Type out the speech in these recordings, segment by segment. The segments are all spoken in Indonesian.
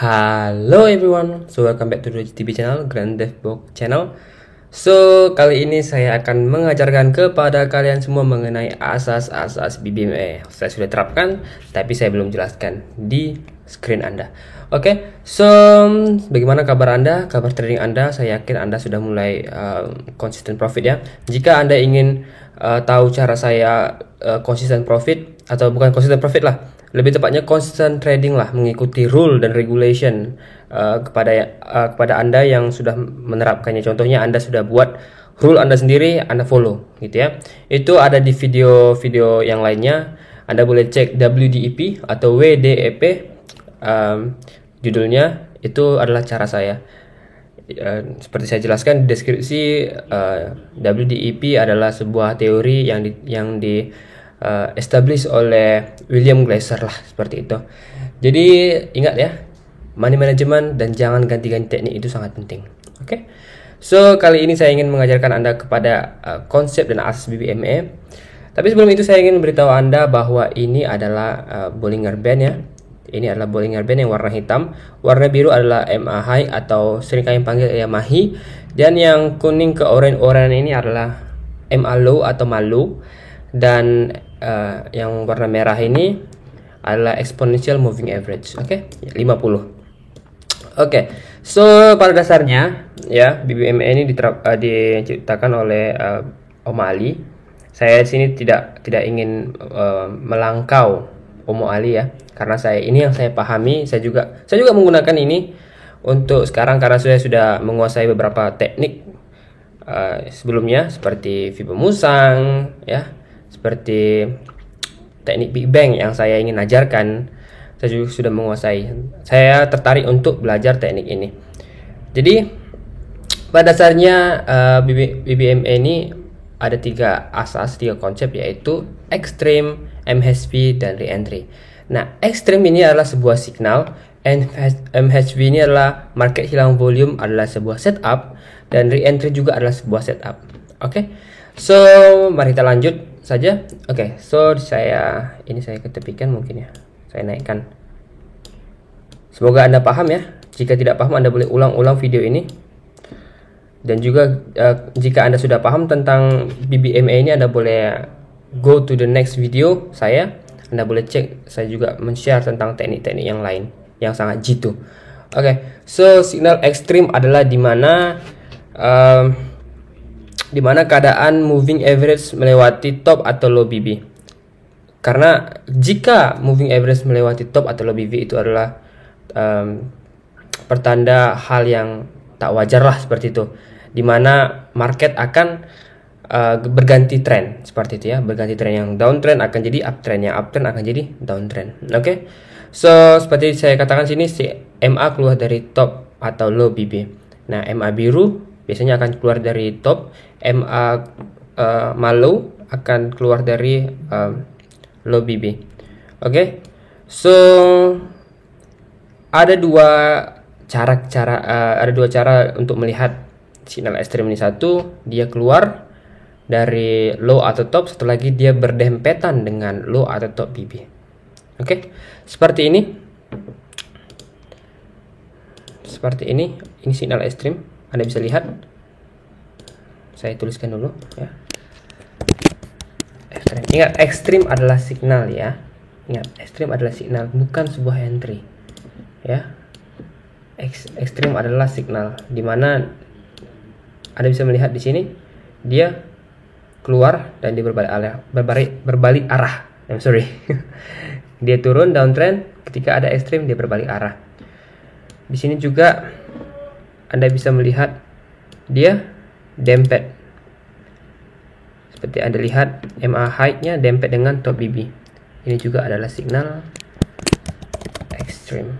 Halo everyone, so welcome back to the GTB channel, Grand Devbox channel. So kali ini saya akan mengajarkan kepada kalian semua mengenai asas-asas BBMA. Saya sudah terapkan, tapi saya belum jelaskan di screen Anda. Oke, so bagaimana kabar Anda? Kabar trading Anda? Saya yakin Anda sudah mulai konsisten profit ya. Jika Anda ingin tahu cara saya konsisten profit, atau bukan konsisten profit lah, lebih tepatnya konsisten trading lah, mengikuti rule dan regulation kepada Anda yang sudah menerapkannya. Contohnya Anda sudah buat rule Anda sendiri, Anda follow gitu ya. Itu ada di video-video yang lainnya. Anda boleh cek WDEP atau WDEP, judulnya. Itu adalah cara saya. Seperti saya jelaskan di deskripsi, WDEP adalah sebuah teori yang di establish oleh William Glasser lah, seperti itu. Jadi ingat ya, money management dan jangan ganti-ganti teknik itu sangat penting. Oke. So kali ini saya ingin mengajarkan Anda kepada konsep dan asas BBMA. Tapi sebelum itu saya ingin memberitahu Anda bahwa ini adalah Bollinger Band ya. Ini adalah Bollinger Band yang warna hitam. Warna biru adalah MA High atau sering kami panggil MAHI. Dan yang kuning ke oranye ini adalah MA Low atau Malu. Dan yang warna merah ini adalah exponential moving average. Oke, 50. Oke, so pada dasarnya ya, BBMA ini diciptakan oleh O'Malley. Saya di sini tidak ingin melangkau O'Malley ya, karena ini yang saya pahami. Saya juga menggunakan ini untuk sekarang karena saya sudah menguasai beberapa teknik sebelumnya, seperti Fibo Musang ya, seperti teknik Big Bang yang saya ingin ajarkan. Saya juga sudah menguasai. Saya tertarik untuk belajar teknik ini. Jadi pada dasarnya BBMA ini ada tiga konsep, yaitu extreme, MHV, dan re-entry. Nah, extreme ini adalah sebuah signal, MHV ini adalah market hilang volume, adalah sebuah setup, dan re-entry juga adalah sebuah setup. Oke. So mari kita lanjut saja. Oke, so saya ketepikan mungkin ya. Saya naikkan. Semoga Anda paham ya. Jika tidak paham, Anda boleh ulang-ulang video ini. Dan juga jika Anda sudah paham tentang BBMA ini, Anda boleh go to the next video saya. Anda boleh cek, saya juga men-share tentang teknik-teknik yang lain yang sangat jitu. Oke, so signal ekstrim adalah di mana keadaan moving average melewati top atau low BB. Karena jika moving average melewati top atau low BB, itu adalah pertanda hal yang tak wajar lah, seperti itu. Dimana market akan berganti tren, seperti itu ya. Berganti tren, yang downtrend akan jadi uptrend, yang uptrend akan jadi downtrend. Oke. So seperti saya katakan sini, si MA keluar dari top atau low BB. Nah, MA biru biasanya akan keluar dari top, MA Malu akan keluar dari low BB. Oke. So ada dua cara untuk melihat signal ekstrim ini. Satu, dia keluar dari low atau top, satu lagi dia berdempetan dengan low atau top BB. Oke. Seperti ini. Ini signal ekstrim. Anda bisa lihat. Saya tuliskan dulu ya. Ekstrim. Ingat, ekstrim adalah signal ya. Ingat, ekstrim adalah signal, bukan sebuah entry. Ya. Ekstrim adalah signal, dimana Anda bisa melihat di sini dia keluar dan dia berbalik arah. I'm sorry. Dia turun downtrend, ketika ada ekstrim dia berbalik arah. Di sini juga Anda bisa melihat dia dempet. Seperti Anda lihat, MA high-nya dempet dengan top BB. Ini juga adalah signal ekstrim.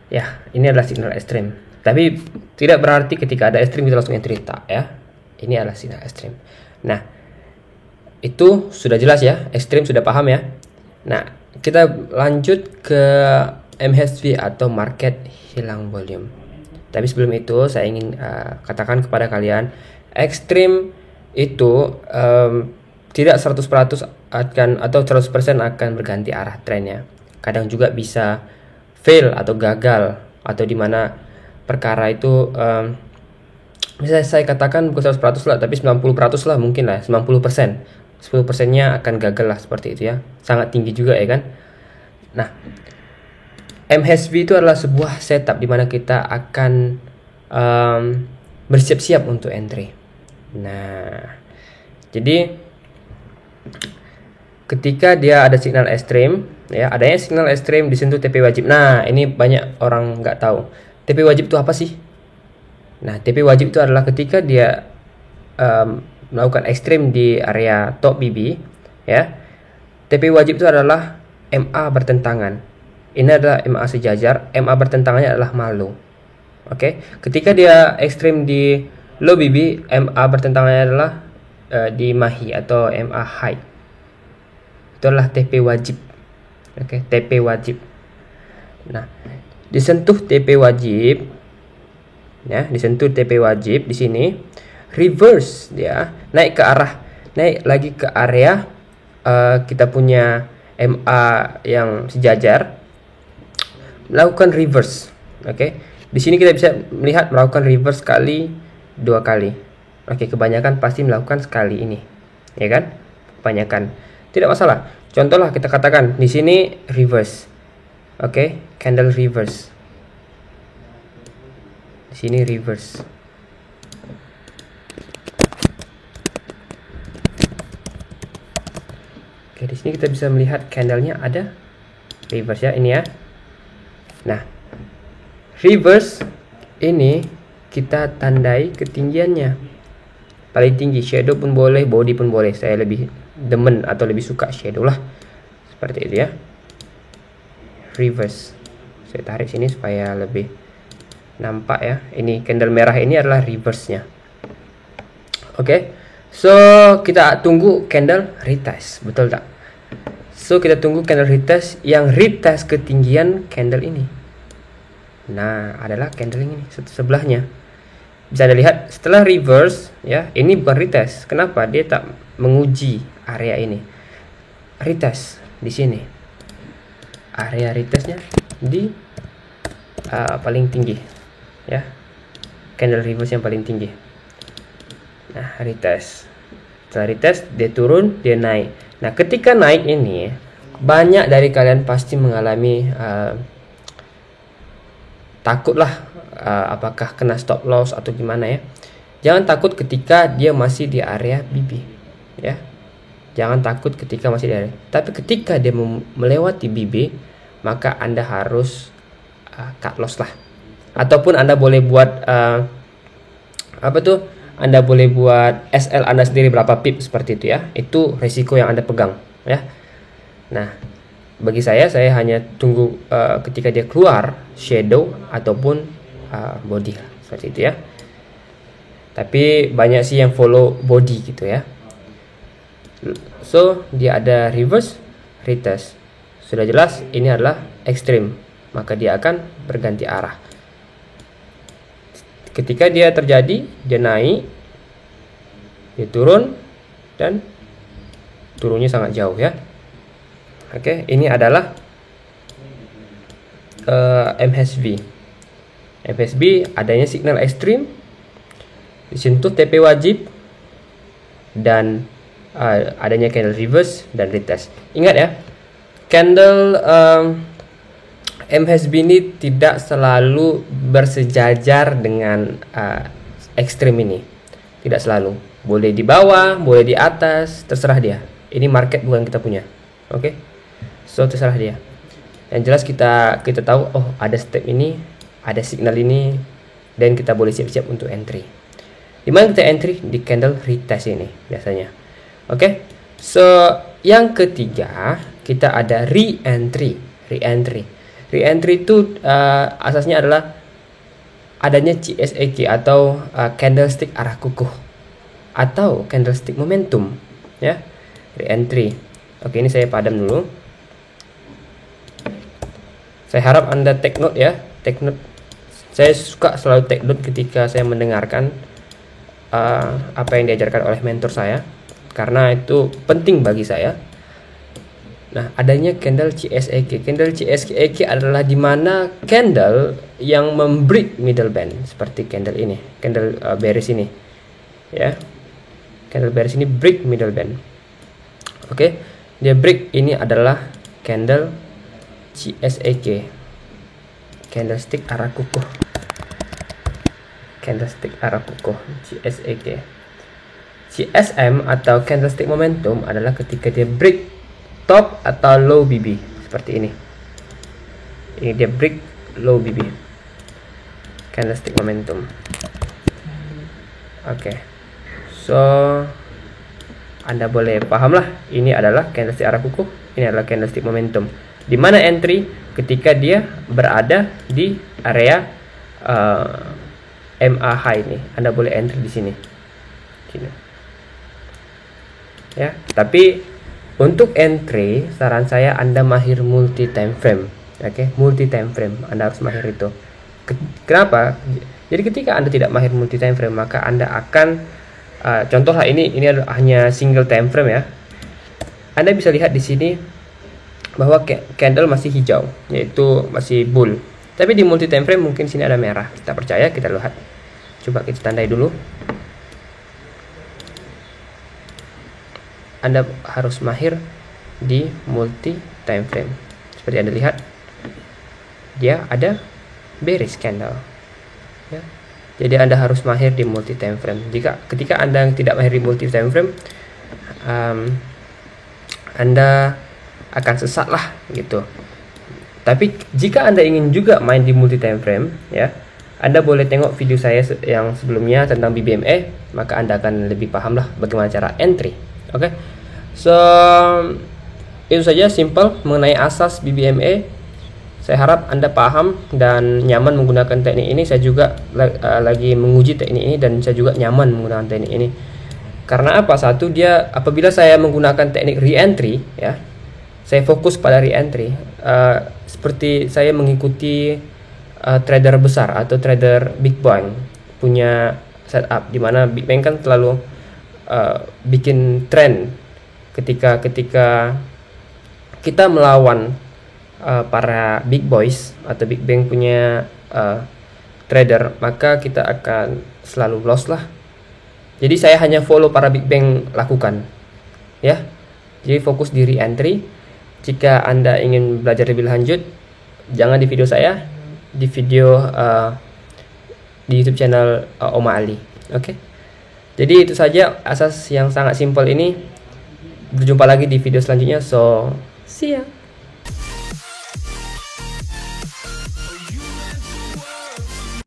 Ya, ini adalah signal ekstrim. Tapi tidak berarti ketika ada ekstrim kita langsung entry, tak ya. Ini adalah signal ekstrim. Nah, itu sudah jelas ya. Ekstrim sudah paham ya. Nah, kita lanjut ke MHV atau market hilang volume. Tapi sebelum itu saya ingin katakan kepada kalian, ekstrim itu tidak 100% akan atau 100% akan berganti arah trennya. kadang juga bisa fail atau gagal, atau dimana perkara itu misalnya saya katakan bukan 100% lah, tapi 90% lah mungkin lah, 90%. 10%-nya akan gagal lah, seperti itu ya. Sangat tinggi juga ya kan. Nah, MHSV itu adalah sebuah setup di mana kita akan bersiap-siap untuk entry. Nah, jadi ketika dia ada signal ekstrim, ya, adanya signal ekstrim disentuh TP wajib. Nah, ini banyak orang nggak tahu. TP wajib itu apa sih? Nah, TP wajib itu adalah ketika dia melakukan ekstrim di area top BB, ya. TP wajib itu adalah MA bertentangan. Ini adalah MA sejajar, MA bertentangannya adalah malu. Oke, ketika dia ekstrim di low BB, MA bertentangannya adalah di mahi atau MA high. Itu adalah TP wajib. Oke, TP wajib. Nah, disentuh TP wajib, ya, disentuh TP wajib di sini, reverse dia naik lagi ke area kita punya MA yang sejajar, melakukan reverse. Oke, di sini kita bisa melihat melakukan reverse sekali, 2 kali. Oke, kebanyakan pasti melakukan sekali ini, ya kan? Kebanyakan tidak masalah. Contohlah kita katakan di sini reverse. Oke, candle reverse. Di sini reverse. Oke, di sini kita bisa melihat candlenya ada reverse ya, ini ya. Nah, reverse ini kita tandai ketinggiannya. Paling tinggi, shadow pun boleh, body pun boleh. Saya lebih demen atau lebih suka shadow lah. Seperti itu ya. Reverse. Saya tarik sini supaya lebih nampak ya. Ini candle merah ini adalah reverse-nya. Oke. So, kita tunggu candle retest, betul tak? So, kita tunggu candle retest yang retest ketinggian candle ini. Nah, adalah candle ini sebelahnya. Bisa Anda lihat setelah reverse ya, ini bukan retest. Kenapa? Dia tak menguji area ini. Retest di sini. Area retestnya di paling tinggi ya. Candle reverse yang paling tinggi. Nah, retest. Setelah retest dia turun, dia naik. Nah, ketika naik ini banyak dari kalian pasti mengalami takutlah, apakah kena stop loss atau gimana ya. Jangan takut ketika dia masih di area BB ya. Jangan takut ketika masih di area. Tapi ketika dia melewati BB, maka Anda harus cut loss lah. Ataupun Anda boleh buat Anda boleh buat SL Anda sendiri berapa pip seperti itu ya. Itu resiko yang Anda pegang ya. Nah, bagi saya hanya tunggu ketika dia keluar shadow ataupun body seperti itu ya. Tapi banyak sih yang follow body gitu ya. So, dia ada reverse, retest. Sudah jelas ini adalah ekstrim, maka dia akan berganti arah. Ketika dia terjadi, dia naik, dia turun, dan turunnya sangat jauh ya. Oke, ini adalah MHSV. MHSV adanya signal ekstrim, disentuh TP wajib, dan adanya candle reverse dan retest. Ingat ya, candle MHSV ini tidak selalu bersejajar dengan ekstrim ini. Tidak selalu. Boleh di bawah, boleh di atas, terserah dia. Ini market bukan kita punya. Oke. So, terserah dia. Yang jelas kita tahu, oh ada step ini, ada signal ini, dan kita boleh siap-siap untuk entry. Di mana kita entry? Di candle retest ini biasanya. Oke. So, yang ketiga, kita ada re-entry. Re-entry itu asasnya adalah adanya CSAK atau candlestick arah kukuh atau candlestick momentum ya. Re-entry. Oke, ini saya padam dulu. Saya harap Anda take note ya. Take note. Saya suka selalu take note ketika saya mendengarkan apa yang diajarkan oleh mentor saya, karena itu penting bagi saya. Nah, adanya candle CSEK. Candle CSEK adalah di mana candle yang membreak middle band seperti candle ini, candle bearish ini. Ya. Candle bearish ini break middle band. Oke. Dia break, ini adalah candle CSEK. Candlestick arah kukuh. Candlestick arah kukuh CSEK. CSM atau candlestick momentum adalah ketika dia break top atau low BB seperti ini. Ini dia break low BB. Candlestick momentum. Oke. So Anda boleh paham lah, ini adalah candlestick arah kukuh, ini adalah candlestick momentum. Di mana entry ketika dia berada di area MA high ini. Anda boleh entry di sini. Ya, tapi untuk entry, saran saya Anda mahir multi time frame. Oke, multi time frame. Anda harus mahir itu. Kenapa? Jadi ketika Anda tidak mahir multi time frame, maka Anda akan contohlah ini hanya single time frame ya. Anda bisa lihat di sini bahwa candle masih hijau, yaitu masih bull. Tapi di multi time frame mungkin sini ada merah. Kita percaya, kita lihat. Coba kita tandai dulu. Anda harus mahir di multi time frame. Seperti Anda lihat, dia ada bearish candle. Ya. Jadi Anda harus mahir di multi time frame. Ketika Anda tidak mahir di multi time frame, Anda akan sesat lah gitu. Tapi jika Anda ingin juga main di multi time frame, ya, Anda boleh tengok video saya yang sebelumnya tentang BBMA, maka Anda akan lebih paham lah bagaimana cara entry. Oke. So itu saja simple mengenai asas BBMA. Saya harap Anda paham dan nyaman menggunakan teknik ini. Saya juga lagi menguji teknik ini dan saya juga nyaman menggunakan teknik ini. Karena apa? Satu, dia apabila saya menggunakan teknik re-entry, ya, saya fokus pada re-entry. Seperti saya mengikuti trader besar atau trader big bank punya setup, di mana big bank kan selalu bikin trend ketika kita melawan para big boys atau big bank punya trader, maka kita akan selalu loss lah. Jadi saya hanya follow para big bank lakukan, ya. Jadi fokus di re-entry. Jika Anda ingin belajar lebih lanjut, jangan di video saya, di video di YouTube channel Oma Ali. Oke. Jadi itu saja asas yang sangat simpel ini. Berjumpa lagi di video selanjutnya. So, see ya.